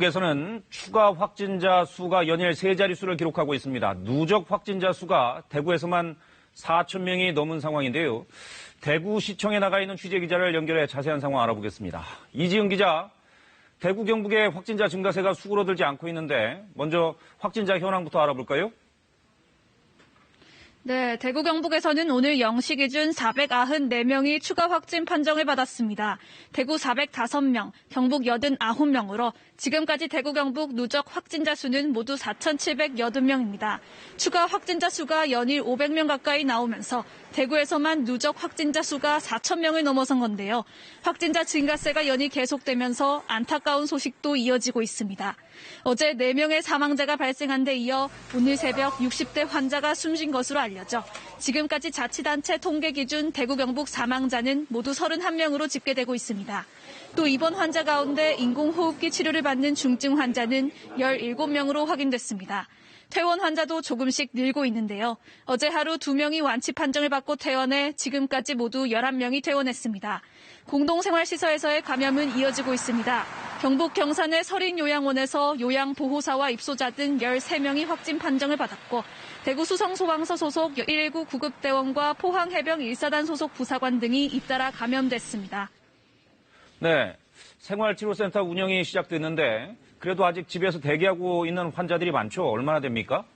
대구에서는 추가 확진자 수가 연일 세 자릿수를 기록하고 있습니다. 누적 확진자 수가 대구에서만 4천 명이 넘은 상황인데요. 대구시청에 나가 있는 취재기자를 연결해 자세한 상황 알아보겠습니다. 이지은 기자, 대구 경북의 확진자 증가세가 수그러들지 않고 있는데 먼저 확진자 현황부터 알아볼까요? 네, 대구 경북에서는 오늘 0시 기준 494명이 추가 확진 판정을 받았습니다. 대구 405명, 경북 89명으로 지금까지 대구 경북 누적 확진자 수는 모두 4,780명입니다. 추가 확진자 수가 연일 500명 가까이 나오면서 대구에서만 누적 확진자 수가 4,000명을 넘어선 건데요. 확진자 증가세가 연일 계속되면서 안타까운 소식도 이어지고 있습니다. 어제 4명의 사망자가 발생한 데 이어 오늘 새벽 60대 환자가 숨진 것으로 알려져 지금까지 자치단체 통계 기준 대구 경북 사망자는 모두 31명으로 집계되고 있습니다. 또 이번 환자 가운데 인공호흡기 치료를 받는 중증 환자는 17명으로 확인됐습니다. 퇴원 환자도 조금씩 늘고 있는데요. 어제 하루 2명이 완치 판정을 받고 퇴원해 지금까지 모두 11명이 퇴원했습니다. 공동생활시설에서의 감염은 이어지고 있습니다. 경북 경산의 서린요양원에서 요양보호사와 입소자 등 13명이 확진 판정을 받았고 대구 수성소방서 소속 119 구급대원과 포항해병 1사단 소속 부사관 등이 잇따라 감염됐습니다. 네, 생활치료센터 운영이 시작됐는데 그래도 아직 집에서 대기하고 있는 환자들이 많죠? 얼마나 됩니까?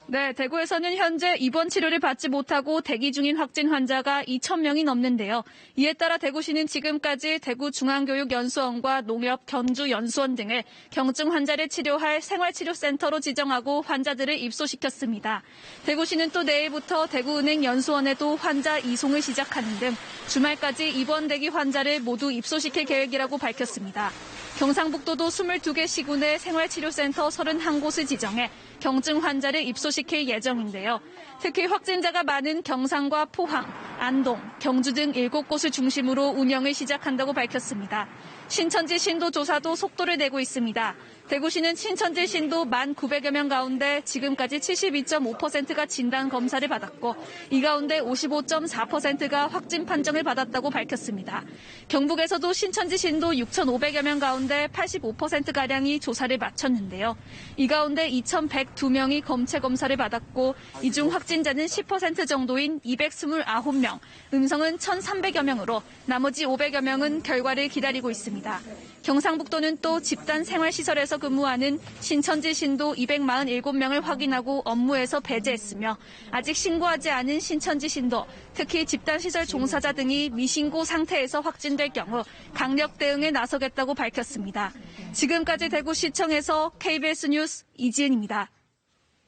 네, 대구에서는 현재 입원 치료를 받지 못하고 대기 중인 확진 환자가 2,000명이 넘는데요. 이에 따라 대구시는 지금까지 대구중앙교육연수원과 농협 견주연수원 등을 경증 환자를 치료할 생활치료센터로 지정하고 환자들을 입소시켰습니다. 대구시는 또 내일부터 대구은행 연수원에도 환자 이송을 시작하는 등 주말까지 입원 대기 환자를 모두 입소시킬 계획이라고 밝혔습니다. 경상북도도 22개 시군의 생활치료센터 31곳을 지정해 경증 환자를 입소시킬 예정인데요. 특히 확진자가 많은 경상과 포항, 안동, 경주 등 7곳을 중심으로 운영을 시작한다고 밝혔습니다. 신천지 신도 조사도 속도를 내고 있습니다. 대구시는 신천지 신도 1,900여 명 가운데 지금까지 72.5%가 진단 검사를 받았고 이 가운데 55.4%가 확진 판정을 받았다고 밝혔습니다. 경북에서도 신천지 신도 6,500여 명 가운데 85%가량이 조사를 마쳤는데요. 이 가운데 2,102명이 검체 검사를 받았고 이 중 확진자는 10% 정도인 229명, 음성은 1,300여 명으로 나머지 500여 명은 결과를 기다리고 있습니다. 경상북도는 또 집단 생활시설에서 근무하는 신천지 신도 247명을 확인하고 업무에서 배제했으며 아직 신고하지 않은 신천지 신도, 특히 집단시설 종사자 등이 미신고 상태에서 확진될 경우 강력 대응에 나서겠다고 밝혔습니다. 지금까지 대구시청에서 KBS 뉴스 이지은입니다.